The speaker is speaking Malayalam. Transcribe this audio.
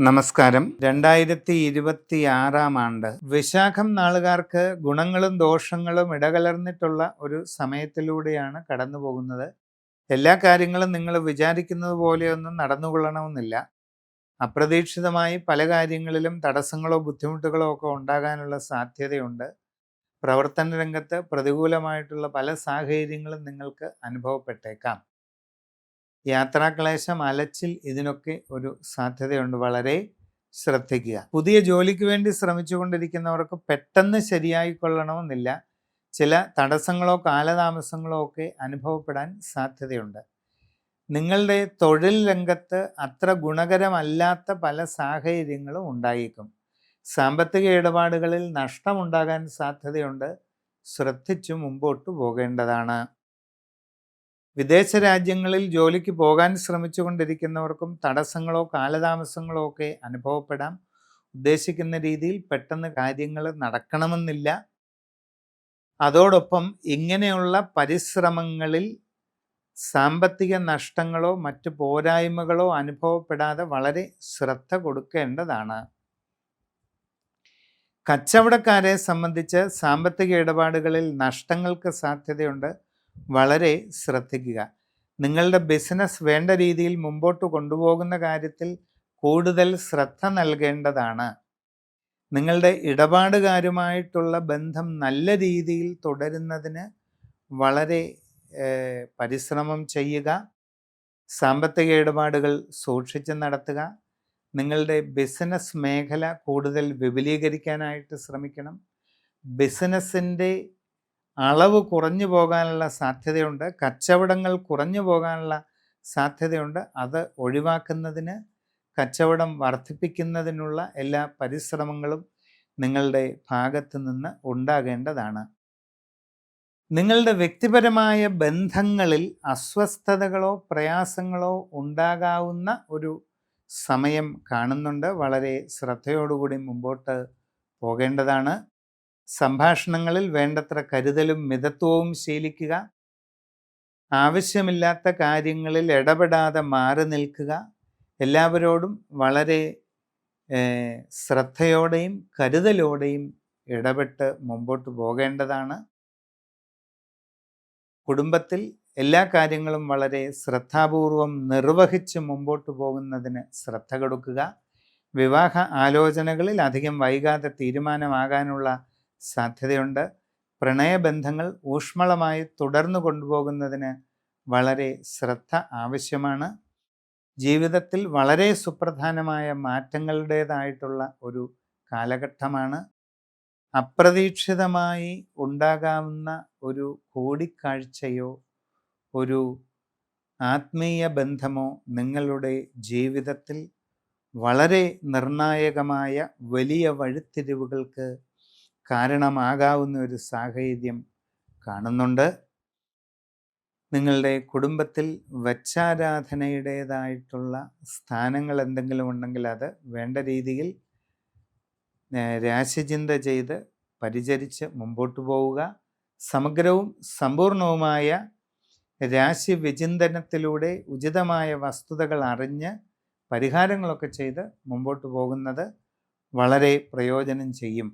നമസ്കാരം. 2026 വിശാഖം നാളുകാർക്ക് ഗുണങ്ങളും ദോഷങ്ങളും ഇടകലർന്നിട്ടുള്ള ഒരു സമയത്തിലൂടെയാണ് കടന്നു പോകുന്നത്. എല്ലാ കാര്യങ്ങളും നിങ്ങൾ വിചാരിക്കുന്നത് പോലെയൊന്നും നടന്നുകൊള്ളണമെന്നില്ല. അപ്രതീക്ഷിതമായി പല കാര്യങ്ങളിലും തടസ്സങ്ങളോ ബുദ്ധിമുട്ടുകളോ ഒക്കെ ഉണ്ടാകാനുള്ള സാധ്യതയുണ്ട്. പ്രവർത്തന രംഗത്ത് പ്രതികൂലമായിട്ടുള്ള പല സാഹചര്യങ്ങളും നിങ്ങൾക്ക് അനുഭവപ്പെട്ടേക്കാം. യാത്രാക്ലേശം, അലച്ചിൽ, ഇതിനൊക്കെ ഒരു സാധ്യതയുണ്ട്. വളരെ ശ്രദ്ധിക്കുക. പുതിയ ജോലിക്ക് വേണ്ടി ശ്രമിച്ചുകൊണ്ടിരിക്കുന്നവർക്ക് പെട്ടെന്ന് ശരിയായിക്കൊള്ളണമെന്നില്ല. ചില തടസ്സങ്ങളോ കാലതാമസങ്ങളോ ഒക്കെ അനുഭവപ്പെടാൻ സാധ്യതയുണ്ട്. നിങ്ങളുടെ തൊഴിൽ രംഗത്ത് അത്ര ഗുണകരമല്ലാത്ത പല സാഹചര്യങ്ങളും ഉണ്ടായേക്കും. സാമ്പത്തിക ഇടപാടുകളിൽ നഷ്ടമുണ്ടാകാൻ സാധ്യതയുണ്ട്. ശ്രദ്ധിച്ചു മുമ്പോട്ട് പോകേണ്ടതാണ്. വിദേശ രാജ്യങ്ങളിൽ ജോലിക്ക് പോകാൻ ശ്രമിച്ചുകൊണ്ടിരിക്കുന്നവർക്കും തടസ്സങ്ങളോ കാലതാമസങ്ങളോ ഒക്കെ അനുഭവപ്പെടാം. ഉദ്ദേശിക്കുന്ന രീതിയിൽ പെട്ടെന്ന് കാര്യങ്ങൾ നടക്കണമെന്നില്ല. അതോടൊപ്പം ഇങ്ങനെയുള്ള പരിശ്രമങ്ങളിൽ സാമ്പത്തിക നഷ്ടങ്ങളോ മറ്റ് പോരായ്മകളോ അനുഭവപ്പെടാതെ വളരെ ശ്രദ്ധ കൊടുക്കേണ്ടതാണ്. കച്ചവടക്കാരെ സംബന്ധിച്ച് സാമ്പത്തിക ഇടപാടുകളിൽ നഷ്ടങ്ങൾക്ക് സാധ്യതയുണ്ട്. വളരെ ശ്രദ്ധിക്കുക. നിങ്ങളുടെ ബിസിനസ് വേണ്ട രീതിയിൽ മുമ്പോട്ട് കൊണ്ടുപോകുന്ന കാര്യത്തിൽ കൂടുതൽ ശ്രദ്ധ നൽകേണ്ടതാണ്. നിങ്ങളുടെ ഇടപാടുകാരുമായിട്ടുള്ള ബന്ധം നല്ല രീതിയിൽ തുടരുന്നതിന് വളരെ പരിശ്രമം ചെയ്യുക. സാമ്പത്തിക ഇടപാടുകൾ സൂക്ഷിച്ച് നടത്തുക. നിങ്ങളുടെ ബിസിനസ് മേഖല കൂടുതൽ വിപുലീകരിക്കാനായിട്ട് ശ്രമിക്കണം. ബിസിനസ്സിൻ്റെ അളവ് കുറഞ്ഞു പോകാനുള്ള സാധ്യതയുണ്ട്. കച്ചവടങ്ങൾ കുറഞ്ഞു പോകാനുള്ള സാധ്യതയുണ്ട്. അത് ഒഴിവാക്കുന്നതിന്, കച്ചവടം വർദ്ധിപ്പിക്കുന്നതിനുള്ള എല്ലാ പരിശ്രമങ്ങളും നിങ്ങളുടെ ഭാഗത്ത് നിന്ന് ഉണ്ടാകേണ്ടതാണ്. നിങ്ങളുടെ വ്യക്തിപരമായ ബന്ധങ്ങളിൽ അസ്വസ്ഥതകളോ പ്രയാസങ്ങളോ ഉണ്ടാകാവുന്ന ഒരു സമയം കാണുന്നുണ്ട്. വളരെ ശ്രദ്ധയോടുകൂടി മുമ്പോട്ട് പോകേണ്ടതാണ്. സംഭാഷണങ്ങളിൽ വേണ്ടത്ര കരുതലും മിതത്വവും ശീലിക്കുക. ആവശ്യമില്ലാത്ത കാര്യങ്ങളിൽ ഇടപെടാതെ മാറി നിൽക്കുക. എല്ലാവരോടും വളരെ ശ്രദ്ധയോടെയും കരുതലോടെയും ഇടപെട്ട് മുമ്പോട്ട് പോകേണ്ടതാണ്. കുടുംബത്തിൽ എല്ലാ കാര്യങ്ങളും വളരെ ശ്രദ്ധാപൂർവം നിർവഹിച്ച് മുമ്പോട്ട് പോകുന്നതിന് ശ്രദ്ധ കൊടുക്കുക. വിവാഹ ആലോചനകളിൽ അധികം വൈകാതെ തീരുമാനമാകാനുള്ള സാധ്യതയുണ്ട്. പ്രണയബന്ധങ്ങൾ ഊഷ്മളമായി തുടർന്നു കൊണ്ടുപോകുന്നതിന് വളരെ ശ്രദ്ധ ആവശ്യമാണ്. ജീവിതത്തിൽ വളരെ സുപ്രധാനമായ മാറ്റങ്ങളുടേതായിട്ടുള്ള ഒരു കാലഘട്ടമാണ്. അപ്രതീക്ഷിതമായി ഉണ്ടാകാവുന്ന ഒരു കൂടിക്കാഴ്ചയോ ഒരു ആത്മീയ ബന്ധമോ നിങ്ങളുടെ ജീവിതത്തിൽ വളരെ നിർണായകമായ വലിയ വഴിത്തിരിവുകൾക്ക് കാരണമാകാവുന്ന ഒരു സാഹചര്യം കാണുന്നുണ്ട്. നിങ്ങളുടെ കുടുംബത്തിൽ വച്ചാരാധനയുടേതായിട്ടുള്ള സ്ഥാനങ്ങൾ എന്തെങ്കിലും ഉണ്ടെങ്കിൽ അത് വേണ്ട രീതിയിൽ രാശിചിന്ത ചെയ്ത് പരിചരിച്ച് മുമ്പോട്ട് പോവുക. സമഗ്രവും സമ്പൂർണവുമായ രാശി വിചിന്തനത്തിലൂടെ ഉചിതമായ വസ്തുതകൾ അറിഞ്ഞ് പരിഹാരങ്ങളൊക്കെ ചെയ്ത് മുമ്പോട്ട് പോകുന്നത് വളരെ പ്രയോജനം ചെയ്യും.